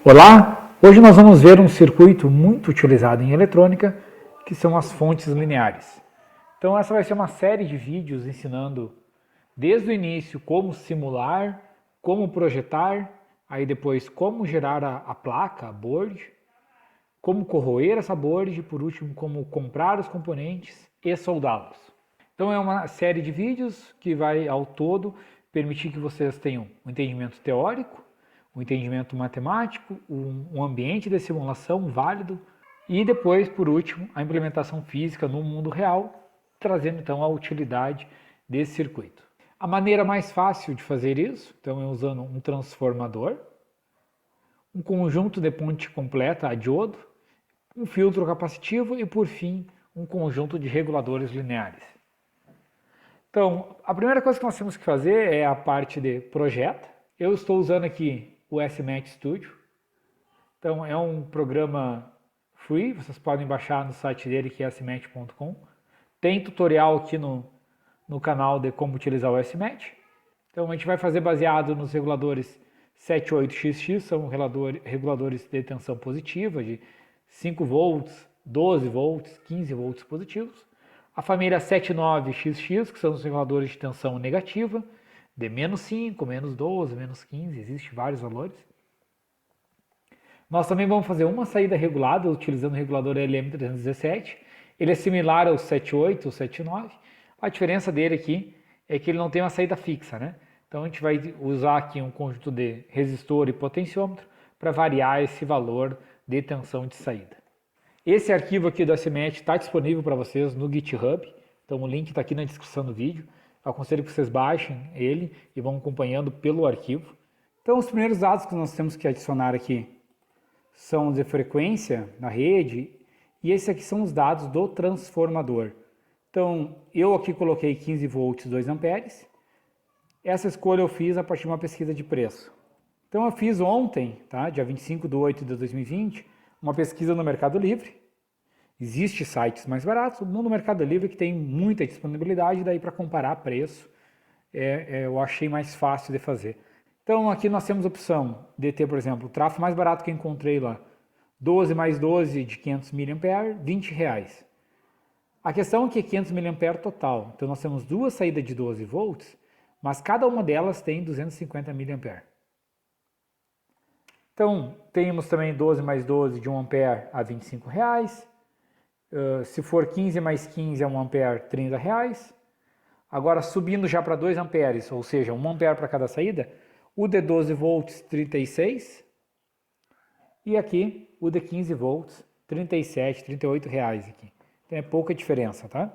Olá! Hoje nós vamos ver um circuito muito utilizado em eletrônica, que são as fontes lineares. Então essa vai ser uma série de vídeos ensinando desde o início como simular, como projetar, aí depois como gerar a placa, a board, como corroer essa board e por último como comprar os componentes e soldá-los. Então é uma série de vídeos que vai ao todo permitir que vocês tenham um entendimento teórico, um entendimento matemático, um ambiente de simulação válido e depois, por último, a implementação física no mundo real, trazendo então a utilidade desse circuito. A maneira mais fácil de fazer isso, então, é usando um transformador, um conjunto de ponte completa a diodo, um filtro capacitivo e, por fim, um conjunto de reguladores lineares. Então, a primeira coisa que nós temos que fazer é a parte de projeto. Eu estou usando aqui o SMAT Studio. Então, é um programa free, vocês podem baixar no site dele, que é smat.com. Tem tutorial aqui no canal de como utilizar o SMAT. Então, a gente vai fazer baseado nos reguladores 78XX, são reguladores de tensão positiva, de 5 volts, 12 volts, 15 volts positivos. A família 79XX, que são os reguladores de tensão negativa, de menos 5, menos 12, menos 15, existem vários valores. Nós também vamos fazer uma saída regulada utilizando o regulador LM317. Ele é similar ao 78, ou 79. A diferença dele aqui é que ele não tem uma saída fixa, né? Então a gente vai usar aqui um conjunto de resistor e potenciômetro para variar esse valor de tensão de saída. Esse arquivo aqui do SMAT está disponível para vocês no GitHub, então o link está aqui na descrição do vídeo. Eu aconselho que vocês baixem ele e vão acompanhando pelo arquivo. Então os primeiros dados que nós temos que adicionar aqui são de frequência na rede e esses aqui são os dados do transformador. Então eu aqui coloquei 15 volts 2 amperes. Essa escolha eu fiz a partir de uma pesquisa de preço. Então eu fiz ontem, tá, dia 25/8/2020, uma pesquisa no Mercado Livre. Existem sites mais baratos, no Mercado Livre que tem muita disponibilidade, daí para comparar preço eu achei mais fácil de fazer. Então aqui nós temos a opção de ter, por exemplo, o tráfego mais barato que eu encontrei lá, 12 mais 12 de 500 mA, R$20. A questão é que é 500 mA total, então nós temos duas saídas de 12 volts, mas cada uma delas tem 250 mA. Então temos também 12 mais 12 de 1 ampere a R$25. Se for 15 mais 15 é 1 ampere, R$30. Agora subindo já para 2 amperes, ou seja, 1 ampere para cada saída, o de 12 volts, 36. E aqui o de 15 volts, 37, R$38 aqui. Então é pouca diferença, tá?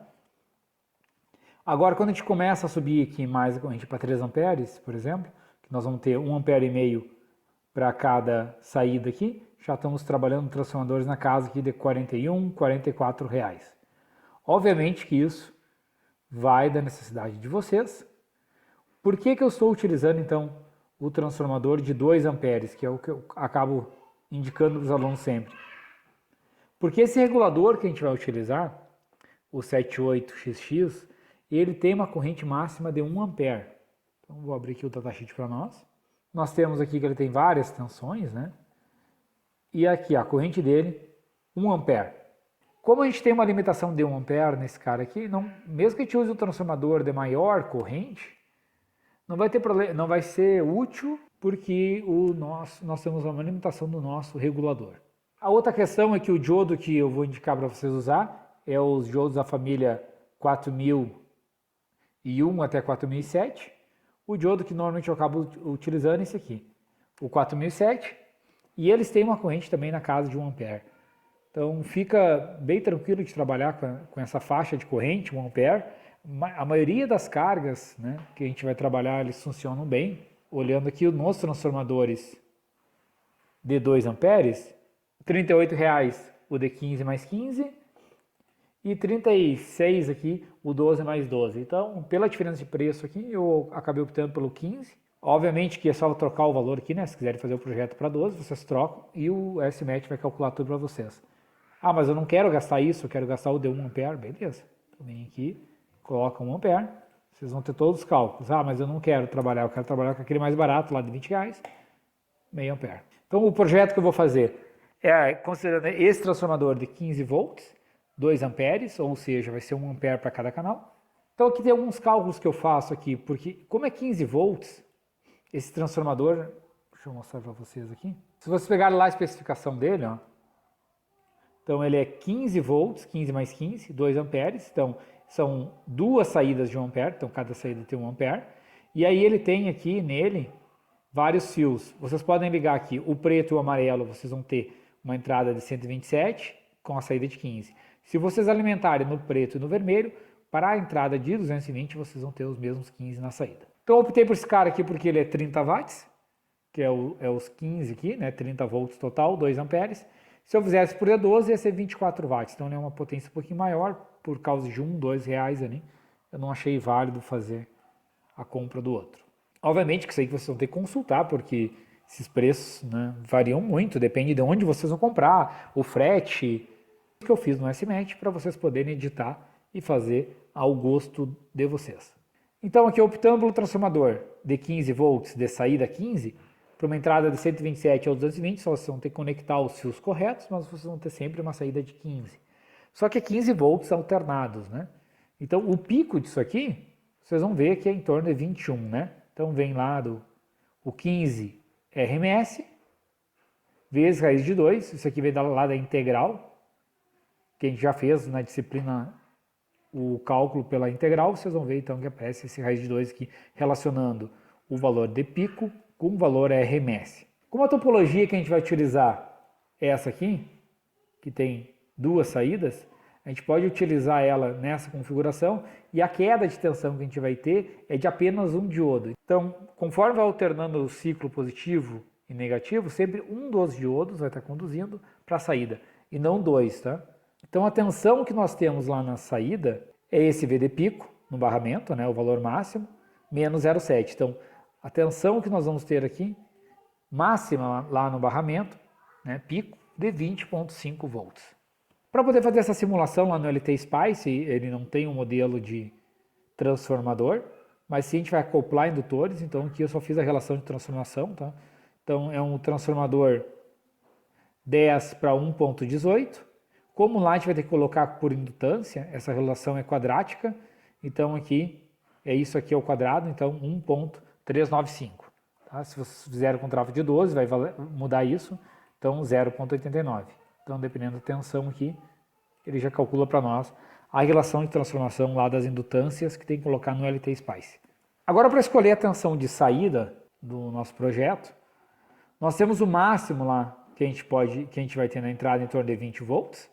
Agora quando a gente começa a subir aqui mais para 3 amperes, por exemplo, que nós vamos ter 1 ampere e meio para cada saída aqui, já estamos trabalhando transformadores na casa aqui de R$41, R$44. Obviamente que isso vai da necessidade de vocês. Por que eu estou utilizando então o transformador de 2 amperes, que é o que eu acabo indicando para os alunos sempre? Porque esse regulador que a gente vai utilizar, o 78XX, ele tem uma corrente máxima de 1 ampere. Então vou abrir aqui o datasheet para nós. Nós temos aqui que ele tem várias tensões, né? E aqui a corrente dele, 1 ampere. Como a gente tem uma limitação de 1 ampere nesse cara aqui, mesmo que a gente use um transformador de maior corrente, não vai ter problema, não vai ser útil porque nós temos uma limitação do nosso regulador. A outra questão é que o diodo que eu vou indicar para vocês usar é os diodos da família 4001 até 4007. O diodo que normalmente eu acabo utilizando é esse aqui, o 4007. E eles têm uma corrente também na casa de 1 ampere. Então fica bem tranquilo de trabalhar com essa faixa de corrente, 1 ampere. A maioria das cargas, né, que a gente vai trabalhar, eles funcionam bem. Olhando aqui nos transformadores de 2 amperes, R$38 o de 15 mais 15 e 36 aqui o 12 mais 12. Então, pela diferença de preço aqui, eu acabei optando pelo 15. Obviamente que é só trocar o valor aqui, né? Se quiserem fazer o projeto para 12, vocês trocam e o SMAT vai calcular tudo para vocês. Ah, mas eu não quero gastar isso, eu quero gastar o de 1 ampere, beleza. Então vem aqui, coloca 1 ampere, vocês vão ter todos os cálculos. Ah, mas eu não quero trabalhar, eu quero trabalhar com aquele mais barato lá de R$20, meio ampere. Então o projeto que eu vou fazer é considerando esse transformador de 15 volts, 2 amperes, ou seja, vai ser 1 ampere para cada canal. Então aqui tem alguns cálculos que eu faço aqui, porque como é 15 volts, esse transformador, deixa eu mostrar para vocês aqui. Se vocês pegarem lá a especificação dele, ó, então ele é 15 volts, 15 mais 15, 2 amperes, então são duas saídas de 1 ampere, então cada saída tem 1 ampere, e aí ele tem aqui nele vários fios. Vocês podem ligar aqui o preto e o amarelo, vocês vão ter uma entrada de 127 com a saída de 15. Se vocês alimentarem no preto e no vermelho, para a entrada de 220 vocês vão ter os mesmos 15 na saída. Então eu optei por esse cara aqui porque ele é 30 watts, que é os 15 aqui, né? 30 volts total, 2 amperes. Se eu fizesse por E12 ia ser 24 watts, então ele é uma potência um pouquinho maior, por causa de R$1, R$2 ali. Eu não achei válido fazer a compra do outro. Obviamente que isso aí vocês vão ter que consultar, porque esses preços, né, variam muito, depende de onde vocês vão comprar, o frete que eu fiz no SMAT para vocês poderem editar e fazer ao gosto de vocês. Então aqui optando pelo transformador de 15 volts de saída 15, para uma entrada de 127 ou 220, só vocês vão ter que conectar os fios corretos, mas vocês vão ter sempre uma saída de 15. Só que é 15 volts alternados, né? Então o pico disso aqui, vocês vão ver que é em torno de 21, né? Então vem lá o 15 RMS, vezes raiz de 2, isso aqui vem lá da integral, que a gente já fez na disciplina o cálculo pela integral, vocês vão ver então que aparece esse raiz de 2 aqui relacionando o valor de pico com o valor RMS. Como a topologia que a gente vai utilizar é essa aqui, que tem duas saídas, a gente pode utilizar ela nessa configuração e a queda de tensão que a gente vai ter é de apenas um diodo. Então, conforme vai alternando o ciclo positivo e negativo, sempre um dos diodos vai estar conduzindo para a saída e não dois, tá? Então a tensão que nós temos lá na saída é esse V de pico no barramento, né, o valor máximo, menos 0,7. Então a tensão que nós vamos ter aqui, máxima lá no barramento, né, pico, de 20,5 volts. Para poder fazer essa simulação lá no LT Spice, ele não tem um modelo de transformador, mas sim a gente vai acoplar indutores, então aqui eu só fiz a relação de transformação, tá? Então é um transformador 10 para 1,18. Como lá a gente vai ter que colocar por indutância, essa relação é quadrática, então aqui é isso aqui ao quadrado, então 1,395. Tá? Se vocês fizerem com trava de 12, vai mudar isso, então 0,89. Então dependendo da tensão aqui, ele já calcula para nós a relação de transformação lá das indutâncias que tem que colocar no LT Spice. Agora para escolher a tensão de saída do nosso projeto, nós temos o máximo lá que a gente vai ter na entrada em torno de 20 volts.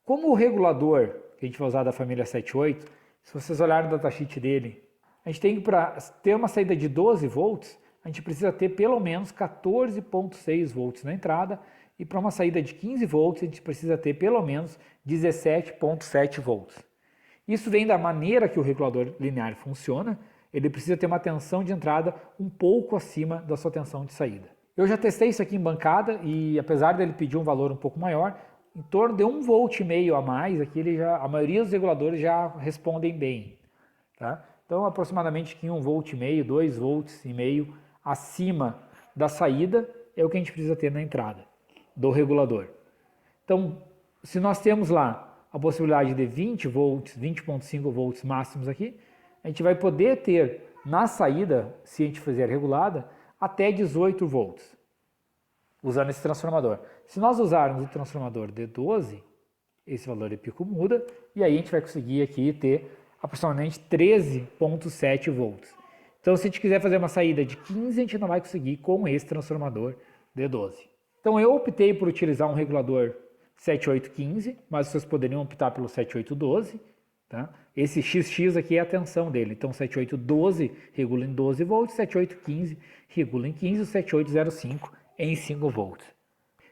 Como o regulador que a gente vai usar da família 78, se vocês olharem no datasheet dele, a gente tem que, para ter uma saída de 12 volts, a gente precisa ter pelo menos 14,6 volts na entrada, e para uma saída de 15 volts, a gente precisa ter pelo menos 17,7 volts. Isso vem da maneira que o regulador linear funciona, ele precisa ter uma tensão de entrada um pouco acima da sua tensão de saída. Eu já testei isso aqui em bancada e apesar dele pedir um valor um pouco maior, em torno de 1,5 volt a mais, aqui a maioria dos reguladores já respondem bem. Tá? Então aproximadamente 1,5 volt, 2,5 volts acima da saída é o que a gente precisa ter na entrada do regulador. Então se nós temos lá a possibilidade de 20 volts, 20,5 volts máximos aqui, a gente vai poder ter na saída, se a gente fizer regulada, até 18 volts, usando esse transformador. Se nós usarmos o transformador de 12, esse valor de pico muda, e aí a gente vai conseguir aqui ter aproximadamente 13,7 volts. Então se a gente quiser fazer uma saída de 15, a gente não vai conseguir com esse transformador de 12. Então eu optei por utilizar um regulador 7815, mas vocês poderiam optar pelo 7812, tá? Esse XX aqui é a tensão dele, então 7812 regula em 12 volts, 7815 regula em 15, o 7805 em 5 volts.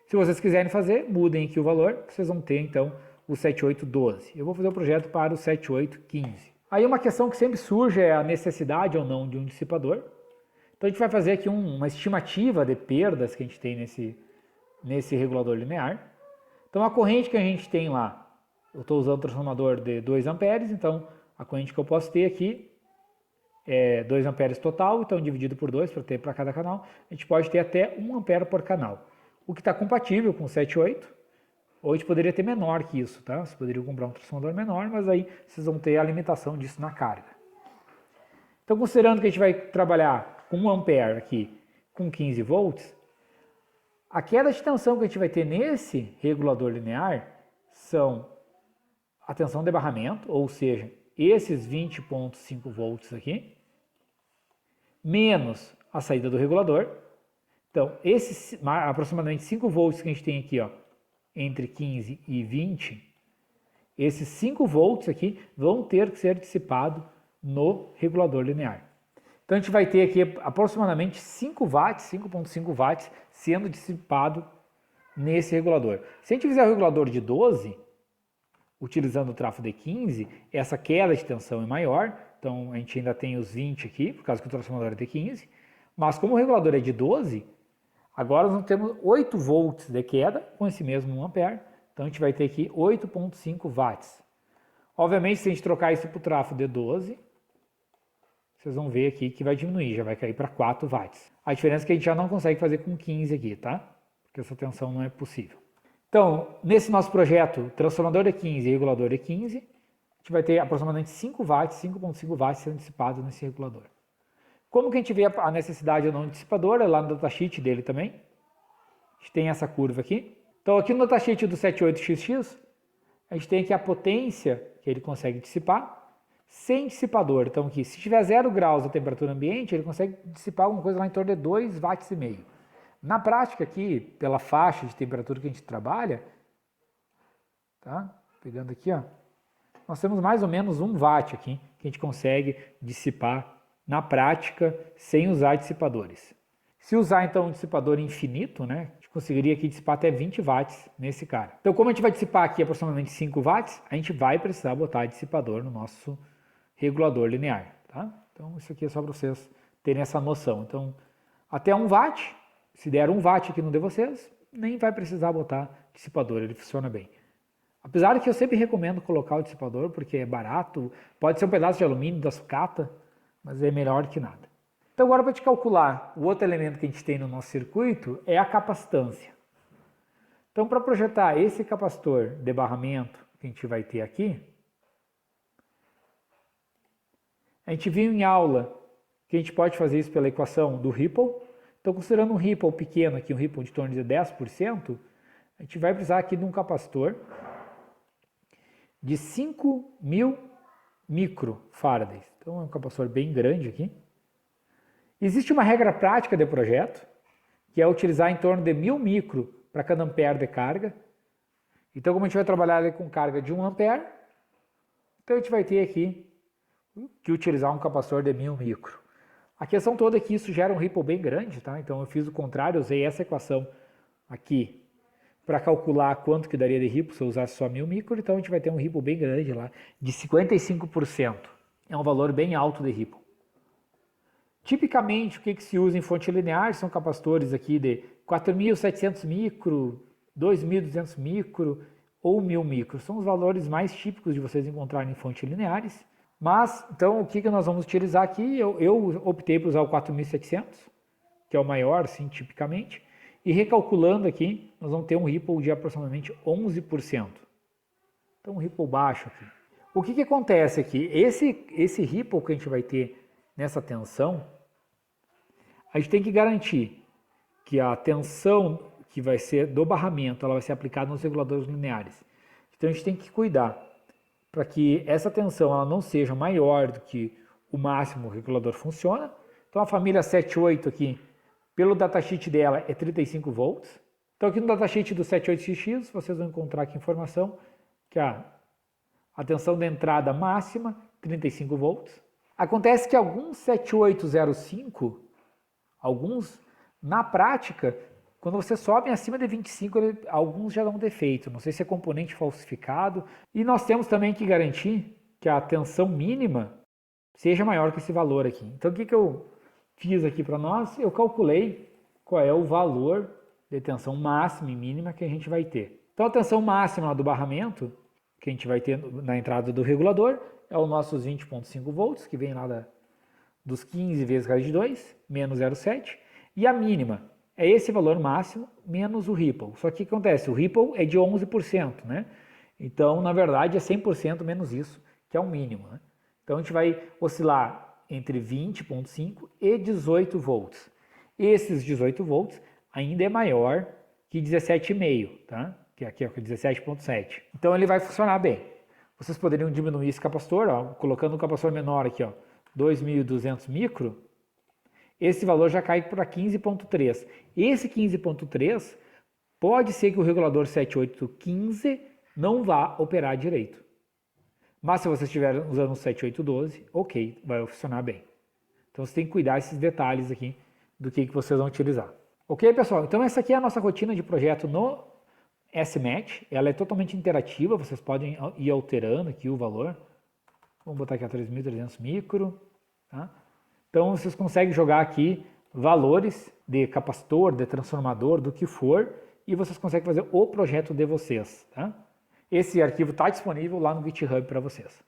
Se vocês quiserem fazer, mudem aqui o valor, vocês vão ter então o 7812. Eu vou fazer o projeto para o 7815. Aí uma questão que sempre surge é a necessidade ou não de um dissipador. Então a gente vai fazer aqui uma estimativa de perdas que a gente tem nesse regulador linear. Então a corrente que a gente tem lá, eu estou usando um transformador de 2 amperes, então a corrente que eu posso ter aqui 2 amperes total, então dividido por 2 para ter para cada canal, a gente pode ter até 1 ampere por canal, o que está compatível com 7.8, ou a gente poderia ter menor que isso, tá? Vocês poderiam comprar um transformador menor, mas aí vocês vão ter a limitação disso na carga. Então, considerando que a gente vai trabalhar com 1 ampere aqui com 15 volts, a queda de tensão que a gente vai ter nesse regulador linear são a tensão de barramento, ou seja, esses 20.5 volts aqui, menos a saída do regulador. Então, esses aproximadamente 5 volts que a gente tem aqui, ó, entre 15 e 20, esses 5 volts aqui vão ter que ser dissipados no regulador linear. Então, a gente vai ter aqui aproximadamente 5 watts, 5.5 watts sendo dissipado nesse regulador. Se a gente fizer o regulador de 12, utilizando o trafo de 15, essa queda de tensão é maior, então a gente ainda tem os 20 aqui, por causa que o transformador é de 15, mas como o regulador é de 12, agora nós temos 8 volts de queda com esse mesmo 1 ampere, então a gente vai ter aqui 8.5 watts. Obviamente, se a gente trocar isso para o trafo de 12, vocês vão ver aqui que vai diminuir, já vai cair para 4 watts. A diferença é que a gente já não consegue fazer com 15 aqui, tá? Porque essa tensão não é possível. Então, nesse nosso projeto, transformador de 15 e regulador de 15, a gente vai ter aproximadamente 5 watts, 5.5 watts sendo dissipados nesse regulador. Como que a gente vê a necessidade ou não de dissipador? É lá no datasheet dele também. A gente tem essa curva aqui. Então, aqui no datasheet do 78XX, a gente tem aqui a potência que ele consegue dissipar sem dissipador. Então, aqui, se tiver 0 graus a temperatura ambiente, ele consegue dissipar alguma coisa lá em torno de 2,5 watts. Na prática aqui, pela faixa de temperatura que a gente trabalha, tá? Pegando aqui, ó, nós temos mais ou menos 1 watt aqui que a gente consegue dissipar na prática sem usar dissipadores. Se usar então um dissipador infinito, né, a gente conseguiria aqui dissipar até 20 watts nesse cara. Então, como a gente vai dissipar aqui aproximadamente 5 watts, a gente vai precisar botar dissipador no nosso regulador linear, tá? Então, isso aqui é só para vocês terem essa noção. Então, até 1 watt, se der 1 watt aqui no de vocês, nem vai precisar botar dissipador, ele funciona bem. Apesar de que eu sempre recomendo colocar o dissipador, porque é barato, pode ser um pedaço de alumínio da sucata, mas é melhor que nada. Então agora para te calcular, o outro elemento que a gente tem no nosso circuito é a capacitância. Então para projetar esse capacitor de barramento que a gente vai ter aqui, a gente viu em aula que a gente pode fazer isso pela equação do Ripple. Então, considerando um Ripple pequeno aqui, um Ripple de torno de 10%, a gente vai precisar aqui de um capacitor de 5.000 microfarads. Então, é um capacitor bem grande aqui. Existe uma regra prática de projeto, que é utilizar em torno de 1.000 micro para cada ampere de carga. Então, como a gente vai trabalhar com carga de 1 ampere, então a gente vai ter aqui que utilizar um capacitor de 1.000 micro. A questão toda é que isso gera um ripple bem grande, tá? Então eu fiz o contrário, usei essa equação aqui para calcular quanto que daria de ripple se eu usasse só 1.000 micro, então a gente vai ter um ripple bem grande lá, de 55%. É um valor bem alto de ripple. Tipicamente, o que se usa em fonte linear são capacitores aqui de 4.700 micro, 2.200 micro ou 1.000 micro. São os valores mais típicos de vocês encontrarem em fontes lineares. Mas, então, o que nós vamos utilizar aqui? Eu optei por usar o 4.700, que é o maior, sim, tipicamente. E recalculando aqui, nós vamos ter um ripple de aproximadamente 11%. Então, um ripple baixo aqui. O que acontece aqui? Esse ripple que a gente vai ter nessa tensão, a gente tem que garantir que a tensão que vai ser do barramento, ela vai ser aplicada nos reguladores lineares. Então, a gente tem que cuidar para que essa tensão ela não seja maior do que o máximo que o regulador funciona. Então a família 7.8 aqui, pelo datasheet dela, é 35 volts. Então aqui no datasheet do 78XX, vocês vão encontrar aqui informação que a tensão de entrada máxima, 35 volts. Acontece que alguns 7805, alguns, na prática, quando você sobe acima de 25, alguns já dão defeito. Não sei se é componente falsificado. E nós temos também que garantir que a tensão mínima seja maior que esse valor aqui. Então, o que eu fiz aqui para nós? Eu calculei qual é o valor de tensão máxima e mínima que a gente vai ter. Então, a tensão máxima do barramento que a gente vai ter na entrada do regulador é os nossos 20.5 volts, que vem lá dos 15 vezes raiz de 2, menos 0,7. E a mínima é esse valor máximo menos o Ripple. Só que o que acontece? O Ripple é de 11%, né? Então, na verdade, é 100% menos isso, que é o mínimo, né? Então, a gente vai oscilar entre 20,5 e 18 volts. Esses 18 volts ainda é maior que 17,5, tá? Que aqui é 17,7. Então, ele vai funcionar bem. Vocês poderiam diminuir esse capacitor, ó, colocando um capacitor menor aqui, ó, 2.200 micro, esse valor já cai para 15,3. Esse 15,3 pode ser que o regulador 7815 não vá operar direito. Mas se você estiver usando o 7812, ok, vai funcionar bem. Então você tem que cuidar desses detalhes aqui do que vocês vão utilizar. Ok, pessoal? Então essa aqui é a nossa rotina de projeto no S-Match. Ela é totalmente interativa, vocês podem ir alterando aqui o valor. Vamos botar aqui a 3.300 micro. Tá? Então vocês conseguem jogar aqui valores de capacitor, de transformador, do que for, e vocês conseguem fazer o projeto de vocês. Tá? Esse arquivo está disponível lá no GitHub para vocês.